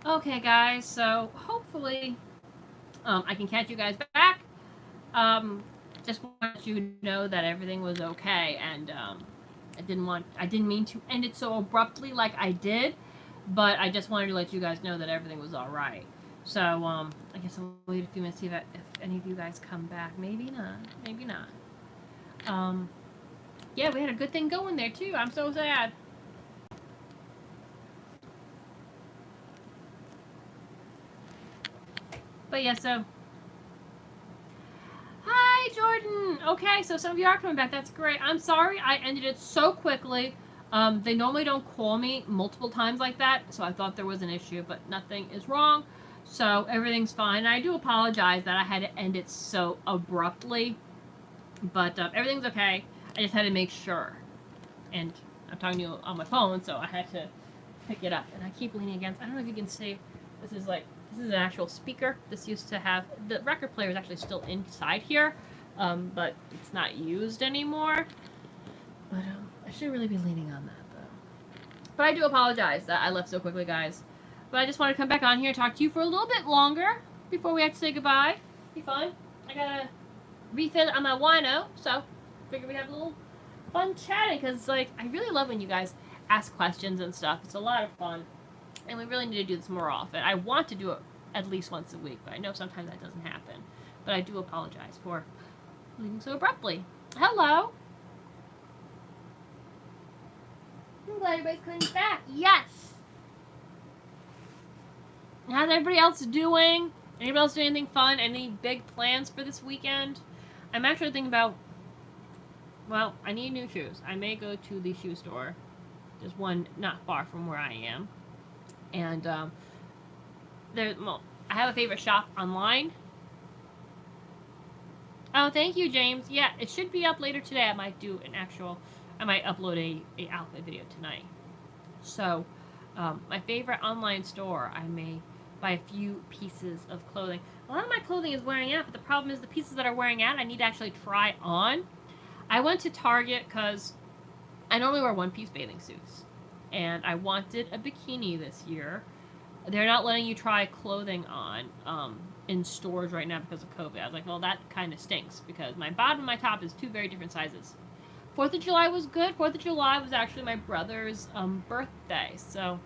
Okay, guys, so hopefully I can catch you guys back. Um, just want you to know that everything was okay, and I didn't mean to end it so abruptly like I did, but I just wanted to let you guys know that everything was all right. So I guess I'll wait a few minutes see if any of you guys come back. Maybe not. Maybe not. Um, yeah, we had a good thing going there too. I'm so sad. But yeah, so hi, Jordan. Okay, so some of you are coming back. That's great. I'm sorry I ended it so quickly. They normally don't call me multiple times like that, so I thought there was an issue, but nothing is wrong. So everything's fine. And I do apologize that I had to end it so abruptly, but everything's okay. I just had to make sure. And I'm talking to you on my phone, so I had to pick it up. And I keep leaning against. I don't know if you can see. This is an actual speaker. This used to have the record player is actually still inside here, but it's not used anymore. But I should really be leaning on that though. But I do apologize that I left so quickly, guys. But I just want to come back on here and talk to you for a little bit longer before we have to say goodbye. Be fun. I gotta refill on my wino, so figure we have a little fun chatting because like I really love when you guys ask questions and stuff. It's a lot of fun. And we really need to do this more often. I want to do it at least once a week, but I know sometimes that doesn't happen. But I do apologize for leaving so abruptly. Hello. I'm glad everybody's coming back. Yes. How's everybody else doing? Anybody else doing anything fun? Any big plans for this weekend? I'm actually thinking about, well, I need new shoes. I may go to the shoe store. There's one not far from where I am. And well, I have a favorite shop online. Oh, thank you, James. Yeah, it should be up later today. I might upload a outfit video tonight. So, my favorite online store, I may buy a few pieces of clothing. A lot of my clothing is wearing out, but the problem is the pieces that are wearing out, I need to actually try on. I went to Target because I normally wear one-piece bathing suits, and I wanted a bikini this year. They're not letting you try clothing on in stores right now because of COVID. I was like, well, that kind of stinks because my bottom and my top is two very different sizes. 4th of July was good. 4th of July was actually my brother's birthday, so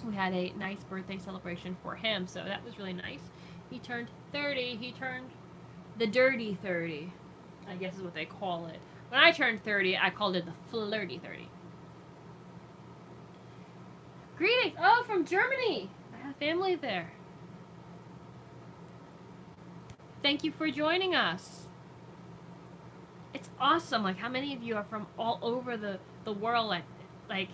we had a nice birthday celebration for him, so that was really nice. He turned 30. He turned the dirty 30, I guess is what they call it. When I turned 30, I called it the flirty 30. Greetings! Oh, from Germany! I have family there. Thank you for joining us. It's awesome, like, how many of you are from all over the world, like,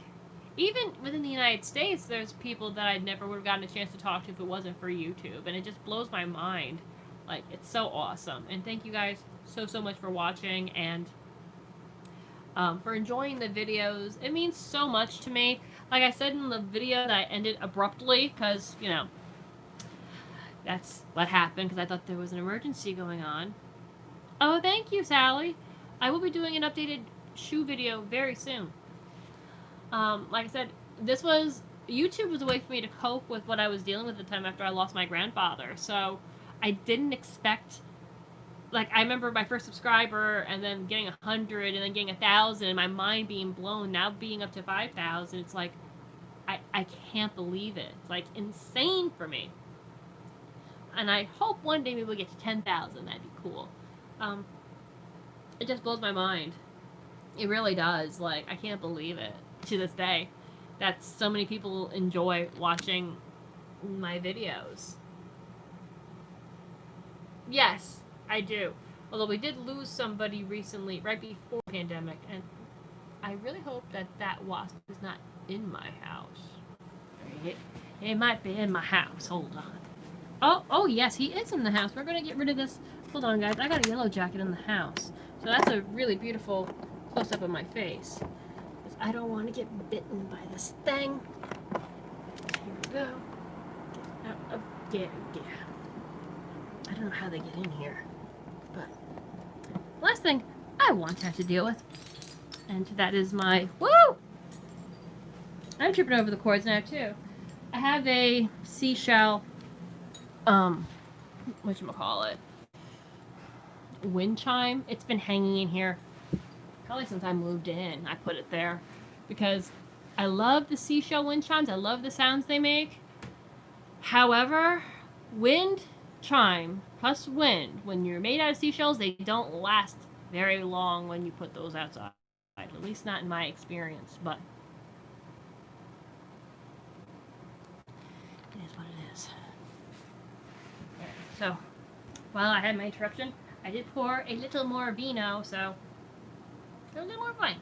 even within the United States, there's people that I never would have gotten a chance to talk to if it wasn't for YouTube, and it just blows my mind. Like, it's so awesome. And thank you guys so much for watching, and for enjoying the videos. It means so much to me. Like I said in the video that I ended abruptly, because, you know, that's what happened, because I thought there was an emergency going on. Oh, thank you, Sally. I will be doing an updated shoe video very soon. Like I said, YouTube was a way for me to cope with what I was dealing with at the time after I lost my grandfather. So I didn't expect, like, I remember my first subscriber and then getting 100 and then getting 1,000 and my mind being blown. Now being up to 5,000, it's like, I can't believe it. It's like insane for me. And I hope one day maybe we'll get to 10,000. That'd be cool. It just blows my mind. It really does. Like, I can't believe it to this day that so many people enjoy watching my videos. Yes, I do. Although we did lose somebody recently, right before the pandemic, and I really hope that that wasp is not in my house. It might be in my house. Hold on. Oh yes, he is in the house. We're gonna get rid of this. Hold on, guys. I got a yellow jacket in the house. So that's a really beautiful close-up of my face. Because I don't want to get bitten by this thing. Here we go. Yeah. I don't know how they get in here. But last thing I want to have to deal with. And that is my... Woo! I'm tripping over the cords now, too. I have a seashell, whatchamacallit, wind chime. It's been hanging in here probably since I moved in. I put it there because I love the seashell wind chimes. I love the sounds they make. However, wind chime plus wind, when you're made out of seashells, they don't last very long when you put those outside. At least not in my experience, but it is what it is. So, while I had my interruption, I did pour a little more vino, so a little more wine.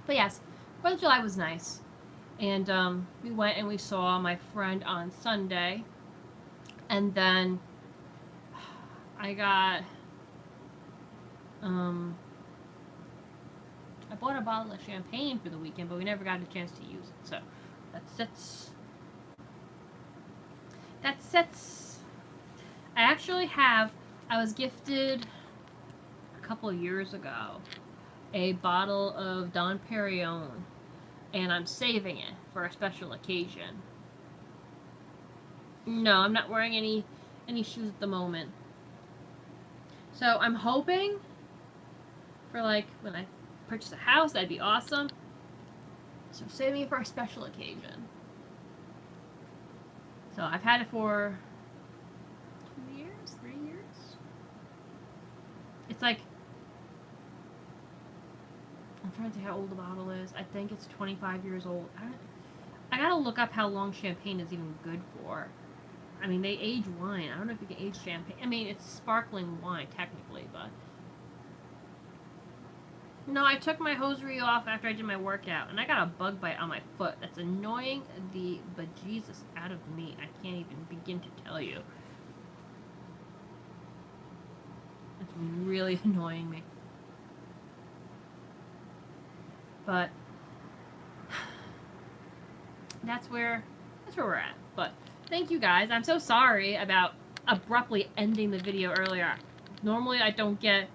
But yes, 4th of July was nice. And we went and we saw my friend on Sunday. And then I got, I bought a bottle of champagne for the weekend, but we never got a chance to use it. So that's I actually have, I was gifted a couple of years ago a bottle of Dom Perignon, and I'm saving it for a special occasion. No, I'm not wearing any shoes at the moment. So I'm hoping for, like, when I purchase a house, that'd be awesome. So saving it for a special occasion. So I've had it for 2 years, 3 years. It's like, I'm trying to think how old the bottle is. I think it's 25 years old. I gotta look up how long champagne is even good for. I mean, they age wine. I don't know if you can age champagne. I mean, it's sparkling wine, technically, but... No, I took my hosiery off after I did my workout, and I got a bug bite on my foot. That's annoying the bejesus out of me. I can't even begin to tell you. It's really annoying me. But... That's where we're at. But... Thank you guys. I'm so sorry about abruptly ending the video earlier. Normally I don't get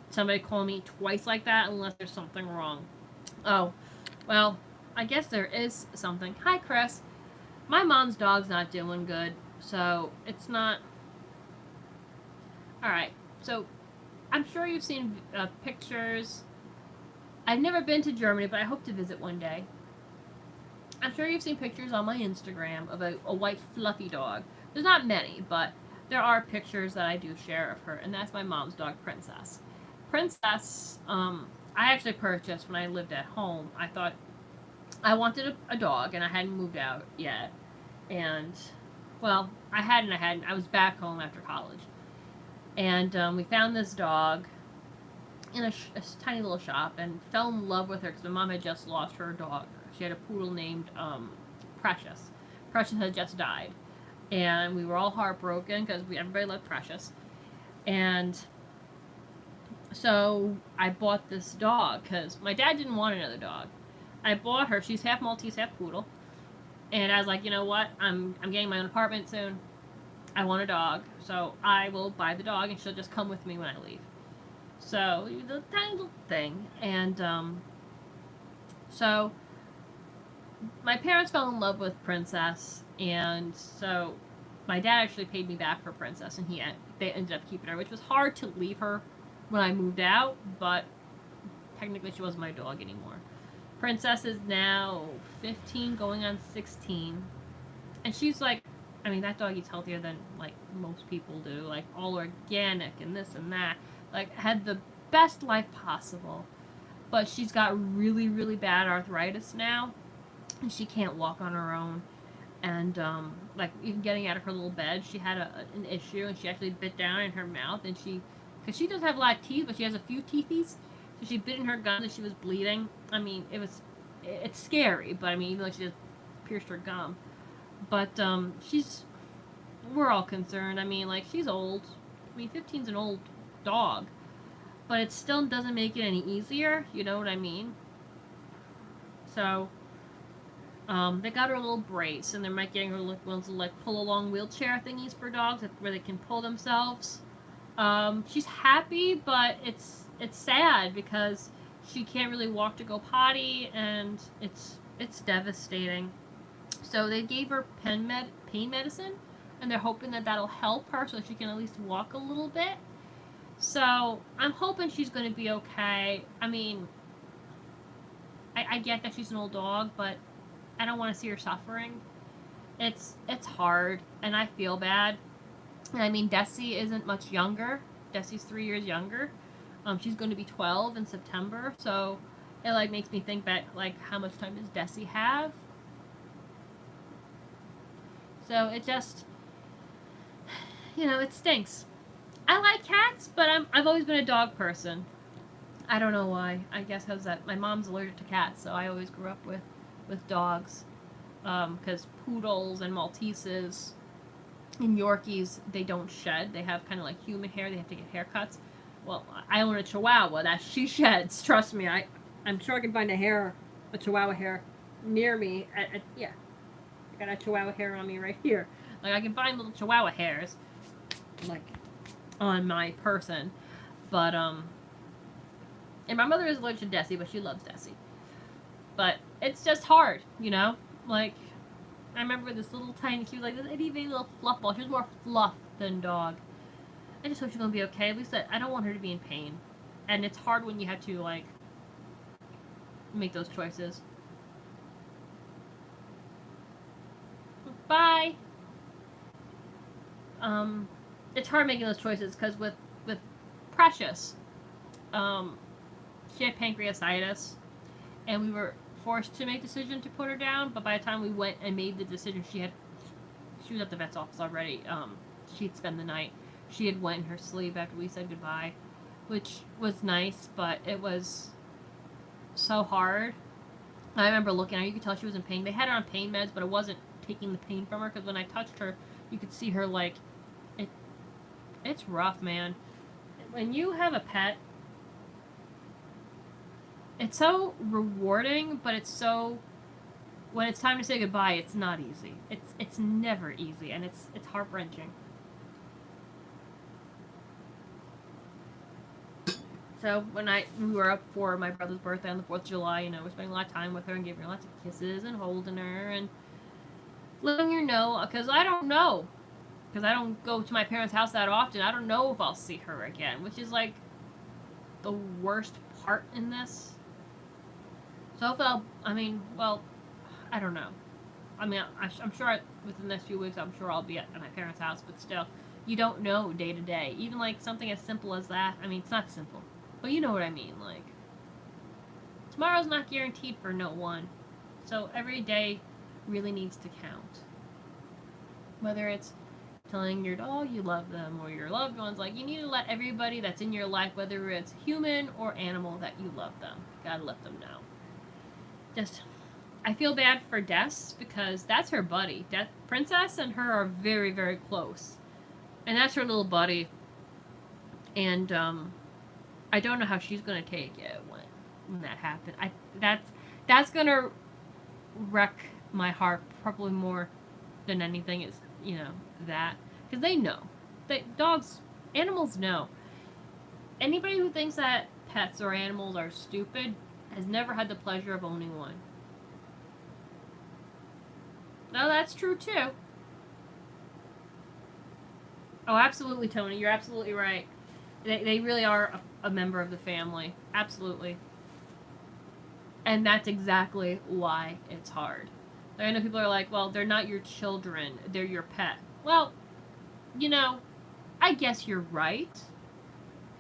somebody calling me twice like that unless there's something wrong. Oh, well, I guess there is something. Hi, Chris. My mom's dog's not doing good, so it's not... Alright, so I'm sure you've seen pictures. I've never been to Germany, but I hope to visit one day. I'm sure you've seen pictures on my Instagram of a white fluffy dog. There's not many, but there are pictures that I do share of her, and that's my mom's dog, Princess. Princess, I actually purchased when I lived at home. I thought I wanted a dog, and I hadn't moved out yet. And, well, I hadn't. I was back home after college. And we found this dog in a tiny little shop and fell in love with her because my mom had just lost her dog. She had a poodle named Precious. Precious had just died. And we were all heartbroken because everybody loved Precious. And so I bought this dog because my dad didn't want another dog. I bought her. She's half Maltese, half poodle. And I was like, you know what? I'm getting my own apartment soon. I want a dog. So I will buy the dog and she'll just come with me when I leave. So, the tiny little thing. And so my parents fell in love with Princess, and so my dad actually paid me back for Princess, and they ended up keeping her, which was hard to leave her when I moved out, but technically she wasn't my dog anymore. Princess is now 15, going on 16, and she's like, I mean, that dog eats healthier than, like, most people do, like, all organic and this and that, like, had the best life possible, but she's got really, really bad arthritis now, and she can't walk on her own, and like even getting out of her little bed, she had an issue, and she actually bit down in her mouth, and because she doesn't have a lot of teeth, but she has a few teethies, so she bit in her gum and she was bleeding. I mean, it's scary, but I mean, even though she just pierced her gum, but we're all concerned. I mean, like, she's old. I mean, 15's an old dog, but it still doesn't make it any easier, you know what I mean? So they got her a little brace, and they're getting her ones of, like, pull-along wheelchair thingies for dogs where they can pull themselves. She's happy, but it's sad because she can't really walk to go potty, and it's devastating. So they gave her pain medicine, and they're hoping that that'll help her so that she can at least walk a little bit. So I'm hoping she's going to be okay. I mean, I get that she's an old dog, but I don't want to see her suffering. It's hard, and I feel bad. And I mean, Desi isn't much younger. Desi's 3 years younger. She's going to be 12 in September, so it like makes me think back, like, how much time does Desi have? So it just, it stinks. I like cats, but I've always been a dog person. I don't know why. I guess because that my mom's allergic to cats, so I always grew up with dogs. Because poodles and Malteses and Yorkies, they don't shed. They have kind of like human hair. They have to get haircuts. Well, I own a Chihuahua that she sheds. Trust me, I'm sure I can find a Chihuahua hair near me. Yeah, I got a Chihuahua hair on me right here. Like I can find little Chihuahua hairs, like on my person, but and my mother is allergic to Desi, but she loves Desi. But it's just hard, Like, I remember this little tiny, she was like this itty bitty little fluff ball. She was more fluff than dog. I just hope she's gonna be okay. At least I don't want her to be in pain. And it's hard when you have to, like, make those choices. Bye! It's hard making those choices because with Precious, she had pancreatitis, and we were forced to make the decision to put her down, but by the time we went and made the decision, she was at the vet's office already. She'd spend the night. She had went in her sleep after we said goodbye, which was nice, but it was so hard. I remember looking at her, you could tell she was in pain. They had her on pain meds, but it wasn't taking the pain from her, because when I touched her, you could see her, like, it's rough, man. When you have a pet, it's so rewarding, but it's so, when it's time to say goodbye, it's not easy. It's never easy, and it's heart-wrenching. So when we were up for my brother's birthday on the 4th of July, we're spending a lot of time with her and giving her lots of kisses and holding her and letting her know, because I don't know. Because I don't go to my parents' house that often. I don't know if I'll see her again, which is, like, the worst part in this. So if I don't know. I mean, I'm sure within the next few weeks, I'm sure I'll be at my parents' house, but still, you don't know day to day. Even, like, something as simple as that. I mean, it's not simple, but you know what I mean. Like, tomorrow's not guaranteed for no one. So every day really needs to count. Whether it's telling your dog you love them or your loved ones, like, you need to let everybody that's in your life, whether it's human or animal, that you love them. Gotta let them know. Just, I feel bad for Des, because that's her buddy. Princess and her are very, very close, and that's her little buddy. And I don't know how she's gonna take it when that happens. That's gonna wreck my heart probably more than anything. Is that, because they know, animals know. Anybody who thinks that pets or animals are stupid has never had the pleasure of owning one. No, that's true too. Oh, absolutely, Tony. You're absolutely right. They really are a member of the family. Absolutely. And that's exactly why it's hard. I know people are like, well, they're not your children, they're your pet. Well, I guess you're right.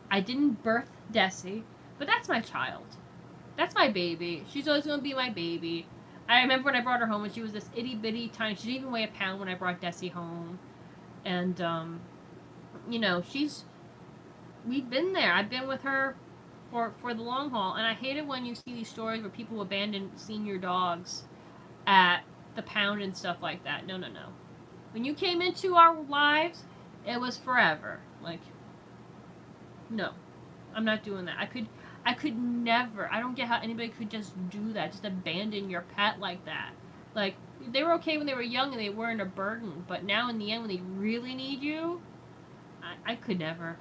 I didn't birth Desi, but that's my child. That's my baby. She's always going to be my baby. I remember when I brought her home, and she was this itty bitty tiny. She didn't even weigh a pound when I brought Desi home. And, we've been there. I've been with her for the long haul. And I hate it when you see these stories where people abandon senior dogs at the pound and stuff like that. No. When you came into our lives, it was forever. Like, no. I'm not doing that. I could never. I don't get how anybody could just do that. Just abandon your pet like that. Like, they were okay when they were young and they weren't a burden. But now in the end, when they really need you, I could never.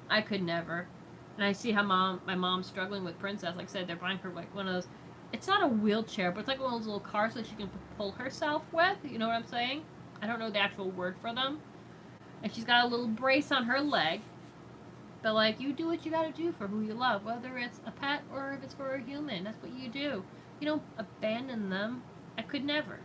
I could never. And I see how my mom's struggling with Princess. Like I said, they're buying her like one of those. It's not a wheelchair, but it's like one of those little cars so she can pull herself with. You know what I'm saying? I don't know the actual word for them. And she's got a little brace on her leg. But like, you do what you gotta do for who you love, whether it's a pet or if it's for a human. That's what you do. You don't abandon them. I could never.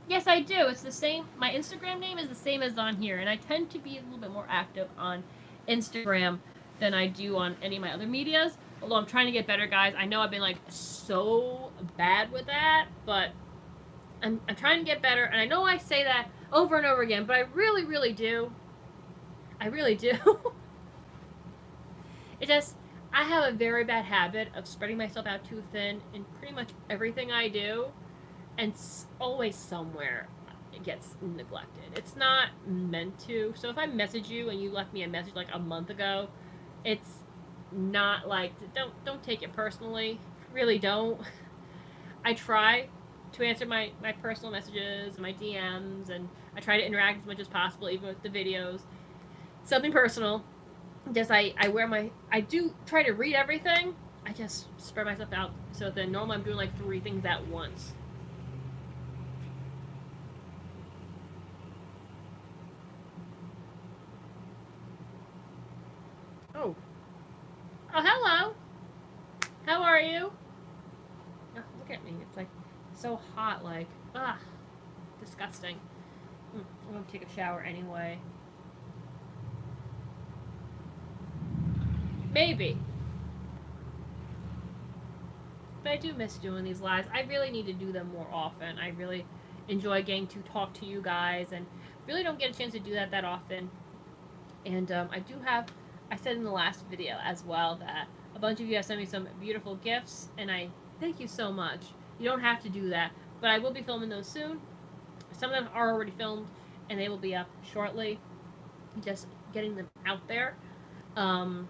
Yes, I do. It's the same. My Instagram name is the same as on here, and I tend to be a little bit more active on Instagram than I do on any of my other medias. Although I'm trying to get better, guys. I know I've been like so bad with that, but I'm trying to get better. And I know I say that over and over again, but I really, really do. I really do. It just, I have a very bad habit of spreading myself out too thin in pretty much everything I do, and always somewhere it gets neglected. It's not meant to. So if I message you and you left me a message like a month ago, it's not like don't take it personally. Really don't. I try to answer my personal messages, my DMs, and I try to interact as much as possible, even with the videos. Something personal. Just I wear my I do try to read everything. I just spread myself out. So then normally I'm doing like 3 things at once. Oh. Oh, hello. How are you? Oh, look at me. It's like so hot. Like, ugh, disgusting. I'm gonna take a shower anyway. Maybe. But I do miss doing these lives. I really need to do them more often. I really enjoy getting to talk to you guys, and really don't get a chance to do that often. And I do have, I said in the last video as well that a bunch of you have sent me some beautiful gifts, and I thank you so much. You don't have to do that, but I will be filming those soon. Some of them are already filmed, and they will be up shortly. Just getting them out there. Um,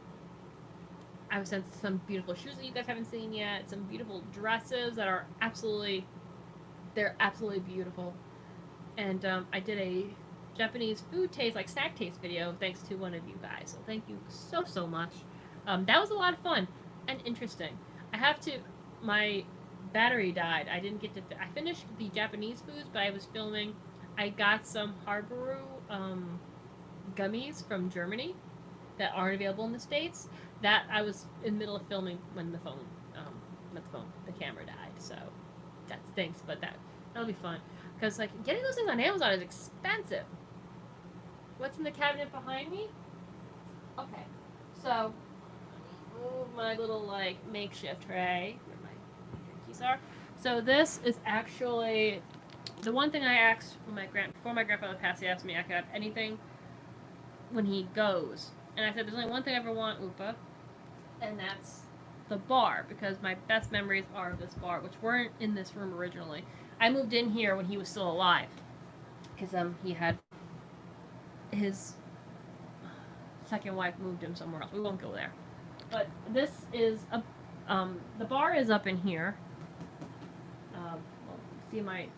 I've sent some beautiful shoes that you guys haven't seen yet. Some beautiful dresses that are absolutely, they're absolutely beautiful. And I did a Japanese food taste, like snack taste video, thanks to one of you guys. So thank you so much. That was a lot of fun and interesting. I have to, my battery died. I didn't get to, I finished the Japanese foods, but I was filming. I got some Harbaru gummies from Germany that aren't available in the States. That I was in the middle of filming when the phone, not the phone, the camera died. So that stinks, but that'll be fun. Because like getting those things on Amazon is expensive. What's in the cabinet behind me? Okay, so move my little like makeshift tray where my keys are. So this is actually the one thing I asked when before my grandfather passed. He asked me I could have anything when he goes, and I said there's only one thing I ever want, Upa, and that's the bar, because my best memories are of this bar, which weren't in this room originally. I moved in here when he was still alive, because he had his second wife moved him somewhere else. We won't go there. But this is the bar is up in here. Well, see my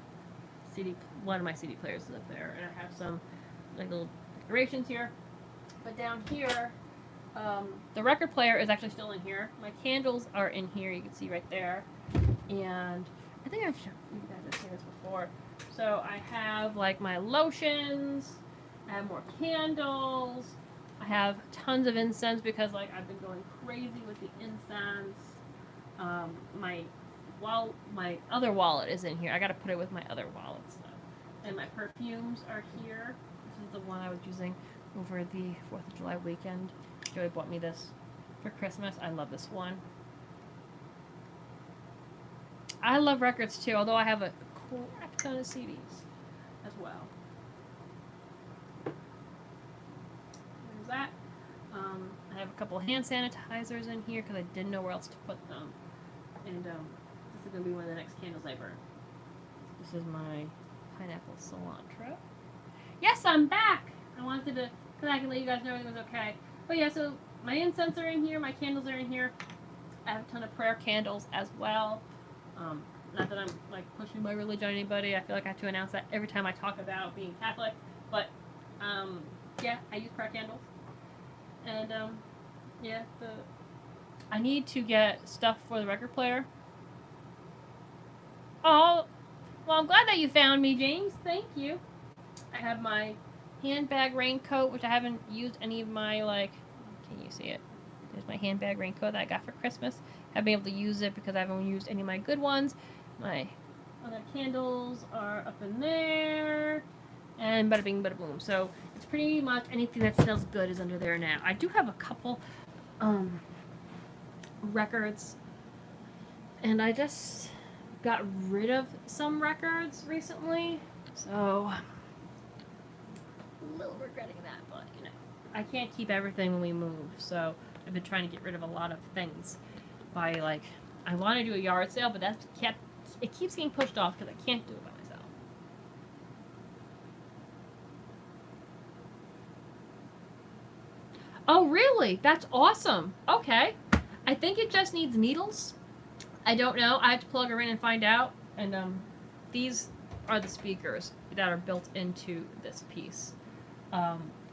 CD, one of my CD players is up there, and I have some like little decorations here. But down here, the record player is actually still in here. My candles are in here. You can see right there, and I think I've shown you guys have seen this before. So I have like my lotions. I have more candles. I have tons of incense because like I've been going crazy with the incense. My other wallet is in here. I gotta put it with my other wallets. And my perfumes are here. This is the one I was using over the 4th of July weekend. Joey bought me this for Christmas. I love this one. I love records too, although I have a crap ton of CDs as well. There's that. I have a couple hand sanitizers in here because I didn't know where else to put them. And this is going to be one of the next candles I burn. This is my pineapple cilantro. Yes, I'm back! I wanted to come back and let you guys know everything was okay. But yeah, so my incense are in here, my candles are in here. I have a ton of prayer candles as well. Not that I'm like pushing my religion on anybody. I feel like I have to announce that every time I talk about being Catholic. But Yeah, I use prayer candles. And, yeah, I need to get stuff for the record player. Oh, well, I'm glad that you found me, James. Thank you. I have my handbag raincoat, which I haven't used any of my, like, can you see it? There's my handbag raincoat that I got for Christmas. I haven't been able to use it because I haven't used any of my good ones. My other candles are up in there. And bada bing, bada boom. So it's pretty much anything that smells good is under there now. I do have a couple records, and I just got rid of some records recently. So a little regretting that, but you know, I can't keep everything when we move. So I've been trying to get rid of a lot of things by like I want to do a yard sale, but it keeps getting pushed off because I can't do it by myself. Oh, really? That's awesome. Okay. I think it just needs needles. I don't know. I have to plug her in and find out. And these are the speakers that are built into this piece.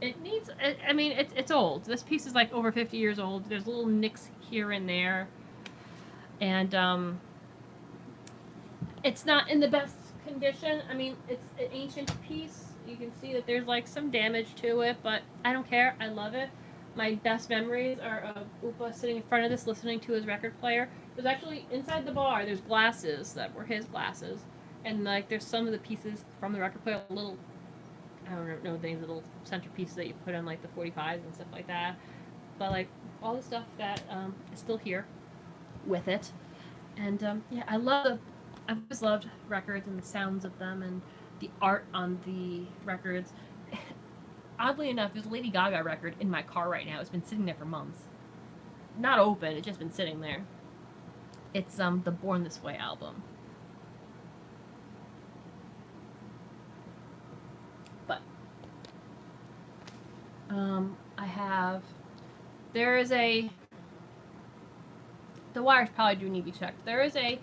It needs. I mean, it's old. This piece is like over 50 years old. There's little nicks here and there, and it's not in the best condition. I mean, it's an ancient piece. You can see that there's like some damage to it, but I don't care. I love it. My best memories are of Upa sitting in front of this listening to his record player. There's actually inside the bar. There's glasses that were his glasses, and like there's some of the pieces from the record player, little I don't know the names of the little centerpieces that you put on like the 45s and stuff like that. But like all the stuff that is still here with it, and yeah, I've always loved records and the sounds of them and the art on the records. Oddly enough, there's a Lady Gaga record in my car right now. It's been sitting there for months. Not open, it's just been sitting there. It's the Born This Way album. But I have there is a the wires probably do need to be checked. There is a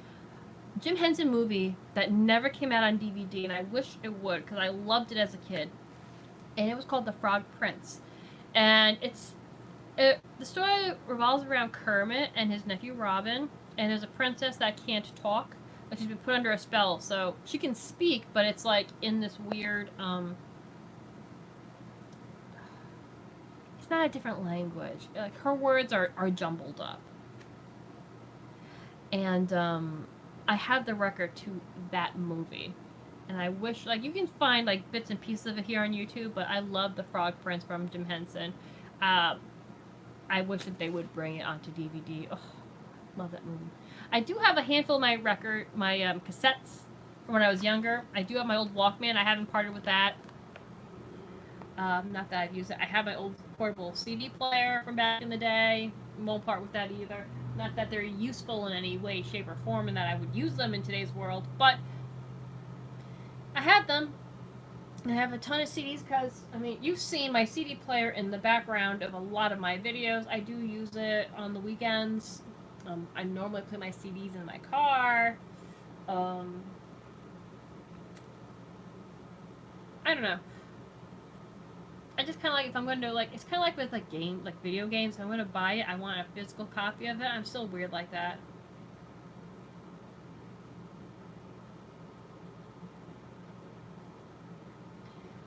Jim Henson movie that never came out on DVD, and I wish it would because I loved it as a kid. And it was called The Frog Prince. And the story revolves around Kermit and his nephew Robin, and there's a princess that can't talk, but she's been put under a spell, so she can speak, but it's like in this weird it's not a different language. Like her words are jumbled up. And I have the record to that movie. And I wish, like, you can find, like, bits and pieces of it here on YouTube, but I love The Frog Prince from Jim Henson. I wish that they would bring it onto DVD. Oh, love that movie. I do have a handful of my cassettes from when I was younger. I do have my old Walkman. I haven't parted with that. Not that I've used it. I have my old portable CD player from back in the day. Won't part with that either. Not that they're useful in any way, shape, or form, and that I would use them in today's world, but I had them. I have a ton of CDs because, I mean, you've seen my CD player in the background of a lot of my videos. I do use it on the weekends. I normally play my CDs in my car. I don't know. I just kind of like, if I'm going to, like, it's kind of like with, like, video games. If I'm going to buy it, I want a physical copy of it. I'm still weird like that.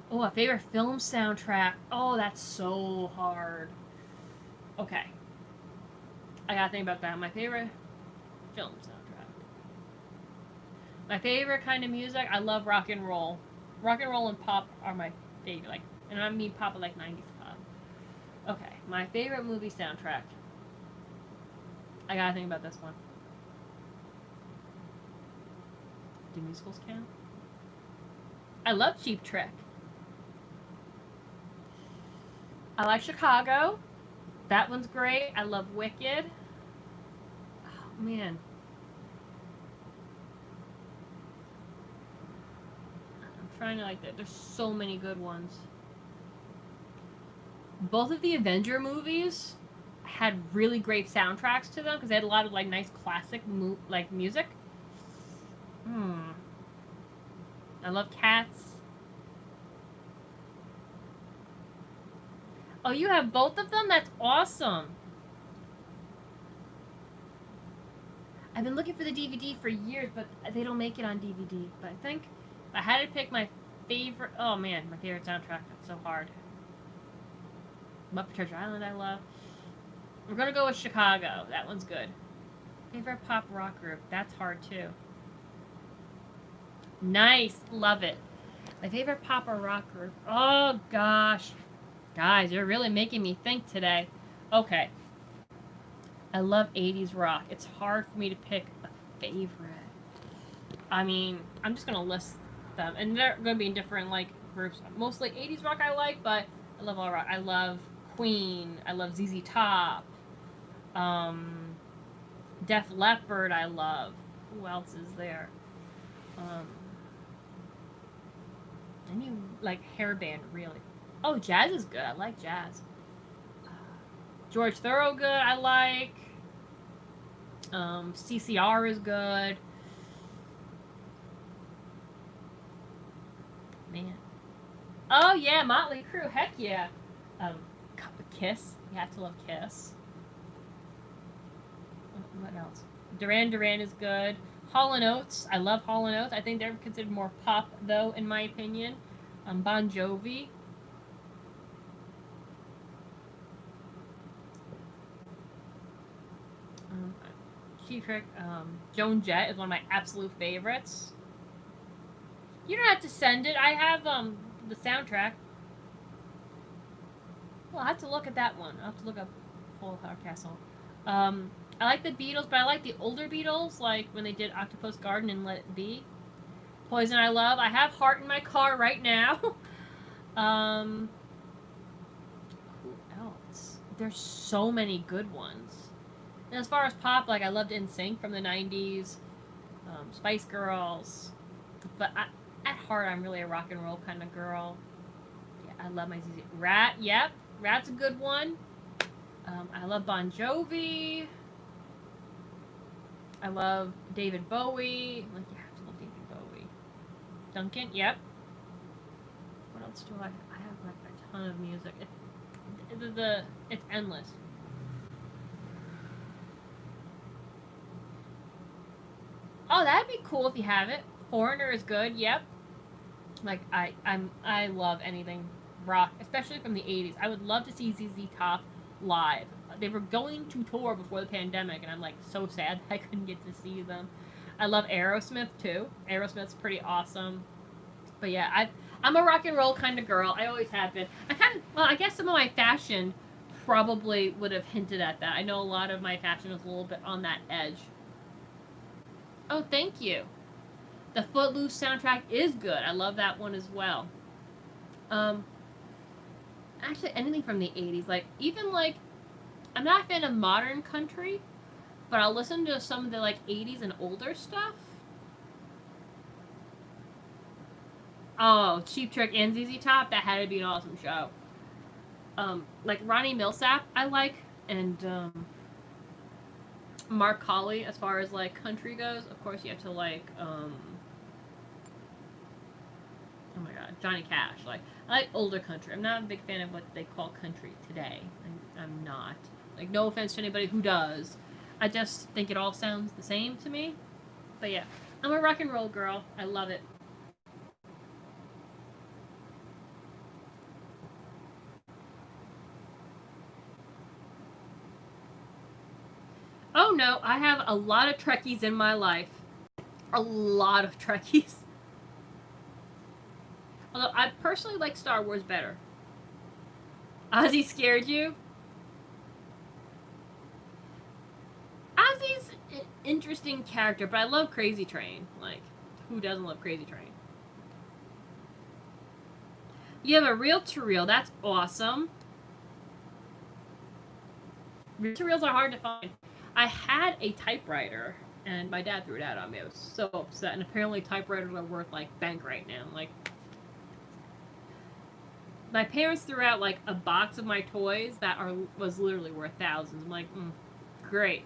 Oh, a favorite film soundtrack. Oh, that's so hard. Okay. I gotta think about that. My favorite film soundtrack. My favorite kind of music, I love rock and roll. Rock and roll and pop are my favorite. Like, and I mean pop like 90s pop. Okay, my favorite movie soundtrack. I gotta think about this one. Do musicals count? I love Cheap Trick. I like Chicago. That one's great. I love Wicked. Oh, man. I'm trying to like that. There's so many good ones. Both of the Avenger movies had really great soundtracks to them because they had a lot of like nice classic like music. I love Cats. Oh, you have both of them? That's awesome. I've been looking for the DVD for years, but they don't make it on DVD. But I think if I had to pick my favorite, oh man, my favorite soundtrack. That's so hard. Muppet Treasure Island, I love. We're gonna go with Chicago. That one's good. Favorite pop rock group. That's hard too. Nice, love it. My favorite pop or rock group. Oh gosh, guys, you're really making me think today. Okay, I love 80s rock. It's hard for me to pick a favorite. I mean, I'm just gonna list them, and they're gonna be in different like groups. Mostly 80s rock I like, but I love all rock. I love Queen. I love ZZ Top. Um, Def Leppard. I love. Who else is there? Um, any like hair band really? Oh, jazz is good. I like jazz. George Thorogood. I like. CCR is good. Man. Oh yeah, Motley Crue. Heck yeah. Um, Kiss. You have to love Kiss. What else? Duran Duran is good. Hall and Oates. I love Hall and Oates. I think they're considered more pop though, in my opinion. Bon Jovi. Cheap Trick. Joan Jett is one of my absolute favorites. You don't have to send it. I have the soundtrack. Well, I have to look at that one. I'll have to look up Full Castle. I like the Beatles, but I like the older Beatles, like when they did Octopus Garden and Let It Be. Poison I love. I have Heart in my car right now. Who else? There's so many good ones. And as far as pop, like I loved NSYNC from the 90s, Spice Girls. But at heart, I'm really a rock and roll kind of girl. Yeah, I love my ZZ. Rat, yep. Rat's a good one. I love Bon Jovi. I love David Bowie. Like, you have to love David Bowie. Duncan, yep. What else do I have like a ton of music. It's endless. Oh, that'd be cool if you have it. Foreigner is good, yep. Like I love anything rock, especially from the 80s. I would love to see ZZ Top live. They were going to tour before the pandemic, and I'm like so sad that I couldn't get to see them. I love Aerosmith too. Aerosmith's pretty awesome. But yeah, I'm a rock and roll kind of girl. I always have been. I guess some of my fashion probably would have hinted at that. I know a lot of my fashion was a little bit on that edge. Oh, thank you. The Footloose soundtrack is good. I love that one as well. Um, Actually, anything from the 80s, like even like I'm not a fan of modern country, but I'll listen to some of the like 80s and older stuff. Oh, Cheap Trick and ZZ Top, that had to be an awesome show. Like Ronnie Millsap, I like, and Mark Colley, as far as like country goes. Of course, you have to like, oh my god, Johnny Cash. Like, I like older country. I'm not a big fan of what they call country today. I'm not. Like, no offense to anybody who does. I just think it all sounds the same to me. But yeah, I'm a rock and roll girl. I love it. Oh no, I have a lot of Trekkies in my life. A lot of Trekkies. Although I personally like Star Wars better. Ozzy scared you? Ozzy's an interesting character, but I love Crazy Train. Like, who doesn't love Crazy Train? You have a reel to reel. That's awesome. Reel to reels are hard to find. I had a typewriter, and my dad threw it out on me. I was so upset. And apparently, typewriters are worth like bank right now. Like, my parents threw out like a box of my toys that was literally worth thousands. I'm like, great.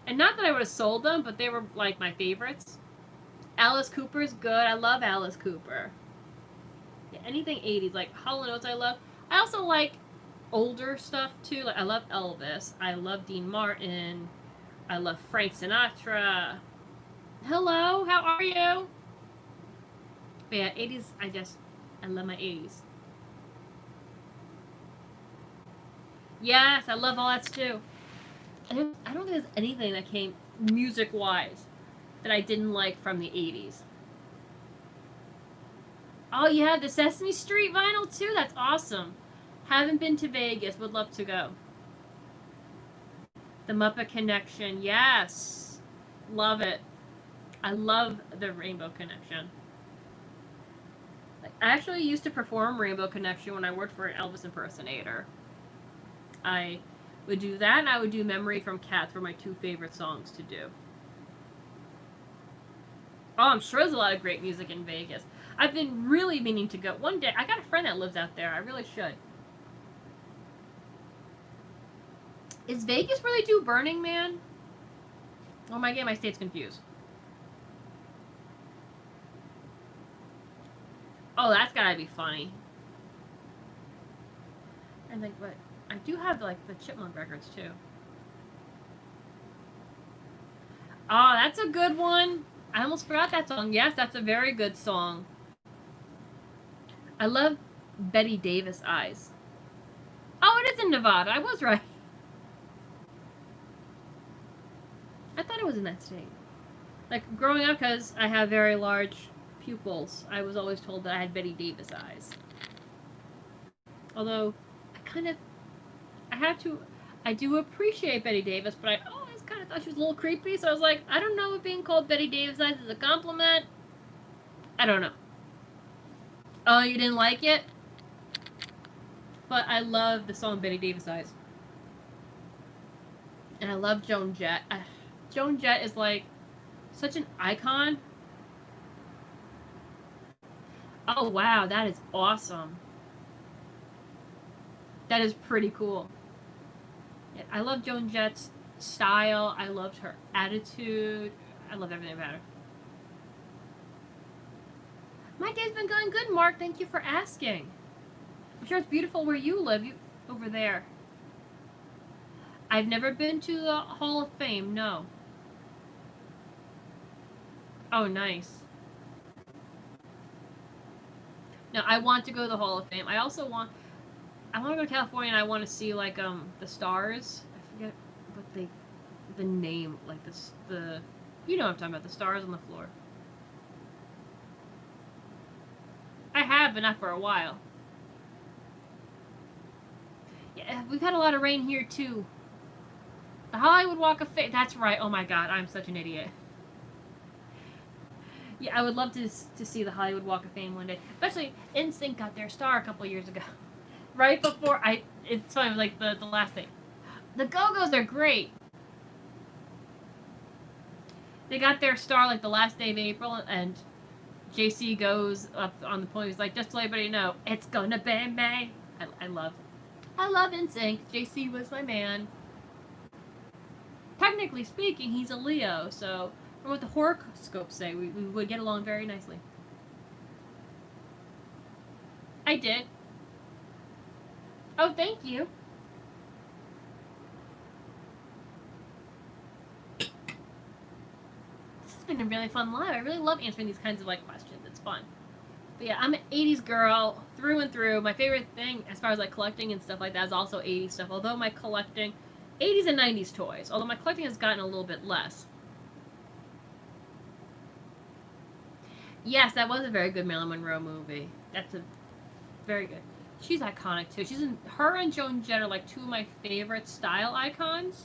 And not that I would have sold them, but they were like my favorites. Alice Cooper's good. I love Alice Cooper. Yeah, anything 80s, like Hall & Oates I love. I also like older stuff too. Like I love Elvis. I love Dean Martin. I love Frank Sinatra. Hello, how are you? But yeah, 80s. I love my 80s. Yes, I love all that too. I don't think there's anything that came music wise that I didn't like from the 80s. Oh, you have the Sesame Street vinyl too? That's awesome. Haven't been to Vegas. Would love to go. The Muppet Connection. Yes. Love it. I love the Rainbow Connection. I actually used to perform Rainbow Connection when I worked for an Elvis impersonator. I would do that, and I would do Memory from Cats, were my two favorite songs to do. Oh, I'm sure there's a lot of great music in Vegas. I've been really meaning to go. One day, I got a friend that lives out there. I really should. Is Vegas where they do Burning Man? Oh my god, my state's confused. Oh, that's gotta be funny. And like, but I do have like the Chipmunk records too. Oh, that's a good one. I almost forgot that song. Yes, that's a very good song. I love Betty Davis Eyes. Oh, it is in Nevada. I was right. I thought it was in that state. Like growing up, because I have very large pupils, I was always told that I had Betty Davis eyes. Although, I do appreciate Betty Davis, but I always kind of thought she was a little creepy, so I was like, I don't know if being called Betty Davis eyes is a compliment. I don't know. Oh, you didn't like it? But I love the song Betty Davis Eyes. And I love Joan Jett. Joan Jett is like such an icon. Oh wow, that is awesome. That is pretty cool. Yeah, I love Joan Jett's style. I loved her attitude. I love everything about her. My day's been going good, Mark. Thank you for asking. I'm sure it's beautiful where you live. You over there. I've never been to the Hall of Fame. No. Oh, nice. No, I want to go to the Hall of Fame. I want to go to California and I want to see like the stars. I forget what the name like this the you know what I'm talking about, the stars on the floor. I have, but not for a while. Yeah, we've had a lot of rain here too. The Hollywood Walk of Fame. That's right. Oh my god, I'm such an idiot. Yeah, I would love to see the Hollywood Walk of Fame one day. Especially NSYNC got their star a couple years ago. Right before it's funny, like the last thing. The Go-Go's are great. They got their star like the last day of April, and JC goes up on the podium. He's like, just to let everybody know, it's gonna be May. I love NSYNC. JC was my man. Technically speaking, he's a Leo, so from what the horoscopes say, we would get along very nicely. I did. Oh, thank you. This has been a really fun live. I really love answering these kinds of like questions. It's fun. But yeah, I'm an 80s girl through and through. My favorite thing as far as like collecting and stuff like that is also 80s stuff. Although my collecting 80s and 90s toys. Although my collecting has gotten a little bit less. Yes, that was a very good Marilyn Monroe movie. That's a very good. She's iconic too. Her and Joan Jett are like two of my favorite style icons.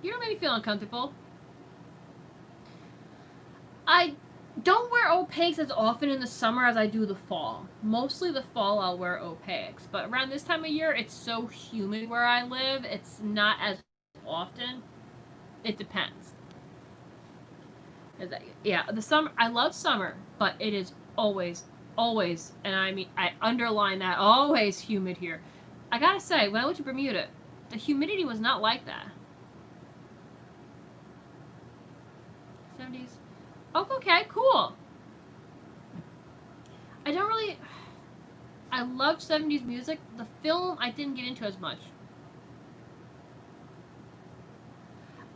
You don't make me feel uncomfortable. I don't wear opaques as often in the summer as I do the fall. Mostly the fall I'll wear opaques. But around this time of year, it's so humid where I live, it's not as often. It depends. Yeah, the summer, I love summer, but it is always, and I mean, I underline that, always humid here. I gotta say, when I went to Bermuda, the humidity was not like that. 70s. Oh, okay, cool. I I love 70s music. The film I didn't get into as much.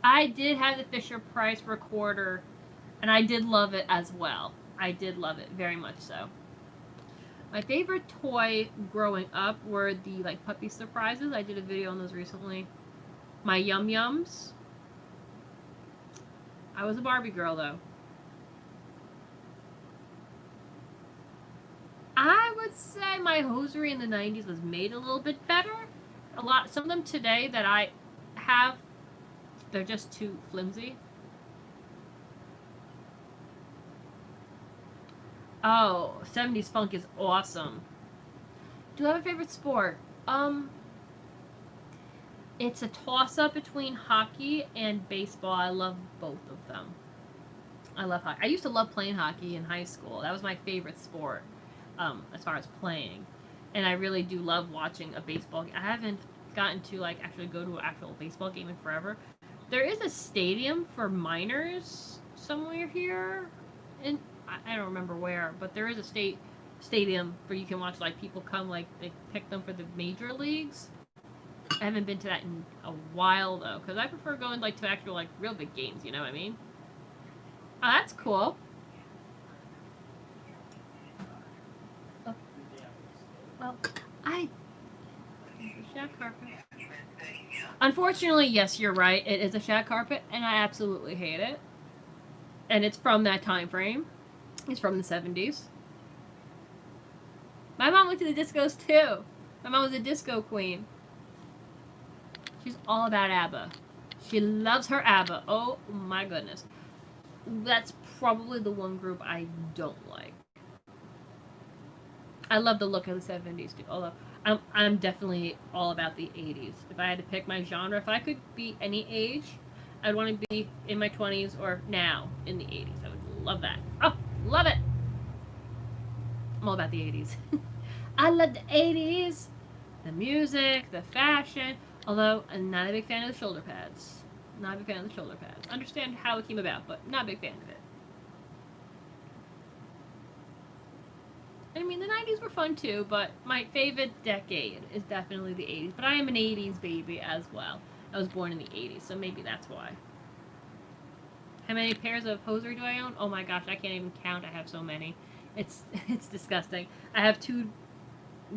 I did have the Fisher-Price recorder, and I did love it as well. I did love it very much so. My favorite toy growing up were the like puppy surprises. I did a video on those recently. My Yum Yums. I was a Barbie girl though. I would say my hosiery in the 90s was made a little bit better. Some of them today that I have, they're just too flimsy. Oh, 70s funk is awesome. Do I have a favorite sport? It's a toss-up between hockey and baseball. I love both of them. I love hockey. I used to love playing hockey in high school. That was my favorite sport, as far as playing. And I really do love watching a baseball game. I haven't gotten to like actually go to an actual baseball game in forever. There is a stadium for minors somewhere here, and I don't remember where, but there is a stadium where you can watch like people come, like they pick them for the major leagues. I haven't been to that in a while though, because I prefer going like to actual like real big games. You know what I mean? Oh, that's cool. Oh. Well, shag carpet. Unfortunately, yes, you're right. It is a shag carpet, and I absolutely hate it. And it's from that time frame. It's from the 70s. My mom went to the discos too. My mom was a disco queen. She's all about ABBA. She loves her ABBA. Oh my goodness. That's probably the one group I don't like. I love the look of the 70s too. Although I'm definitely all about the 80s. If I had to pick my genre, if I could be any age, I'd want to be in my 20s or now in the 80s. I would love that. Oh, love it. I'm all about the 80s. I love the 80s. The music, the fashion. Although, I'm not a big fan of the shoulder pads. Not a big fan of the shoulder pads. Understand how it came about, but not a big fan of it. I mean, the 90s were fun too, but my favorite decade is definitely the 80s. But I am an 80s baby as well. I was born in the 80s, so maybe that's why. How many pairs of hosiery do I own? Oh my gosh, I can't even count. I have so many. It's disgusting. I have 2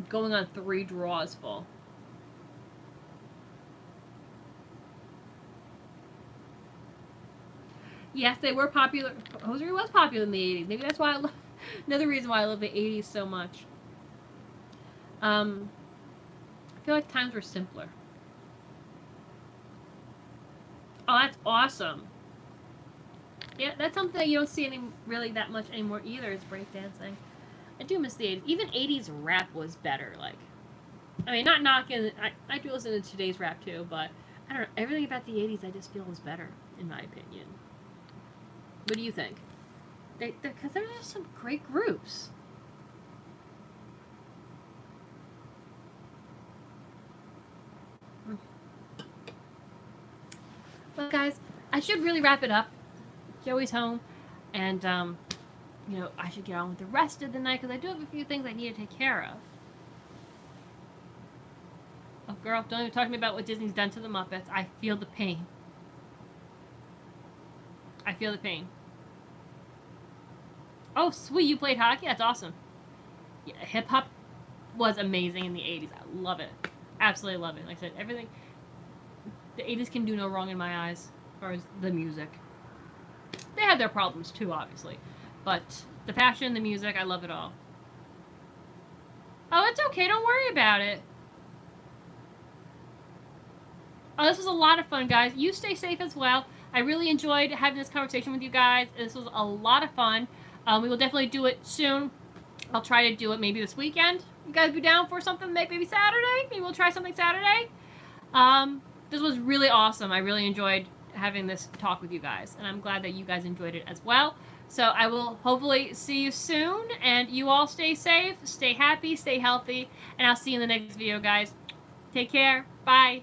going on 3 drawers full. Yes, they were popular. Hosiery was popular in the 80s. Maybe that's why another reason why I love the 80s so much. I feel like times were simpler. Oh, that's awesome. Yeah, that's something that you don't see really that much anymore either, is breakdancing. I do miss the 80s. Even 80s rap was better. Like, I mean, not knocking. I do listen to today's rap too, but I don't know. Everything about the 80s I just feel was better, in my opinion. What do you think? Because there were just some great groups. Well, guys, I should really wrap it up. Joey's home, and you know, I should get on with the rest of the night because I do have a few things I need to take care of. Oh, girl, don't even talk to me about what Disney's done to the Muppets. I feel the pain. I feel the pain. Oh, sweet, you played hockey? That's awesome. Yeah, hip-hop was amazing in the 80s. I love it. Absolutely love it. Like I said, everything... The 80s can do no wrong in my eyes, as far as the music. They had their problems, too, obviously. But the passion, the music, I love it all. Oh, it's okay. Don't worry about it. Oh, this was a lot of fun, guys. You stay safe as well. I really enjoyed having this conversation with you guys. This was a lot of fun. We will definitely do it soon. I'll try to do it maybe this weekend. You guys be down for something maybe Saturday? Maybe we'll try something Saturday. This was really awesome. I really enjoyed having this talk with you guys, and I'm glad that you guys enjoyed it as well. So I will hopefully see you soon, and you all stay safe, stay happy, stay healthy, and I'll see you in the next video, guys. Take care. Bye.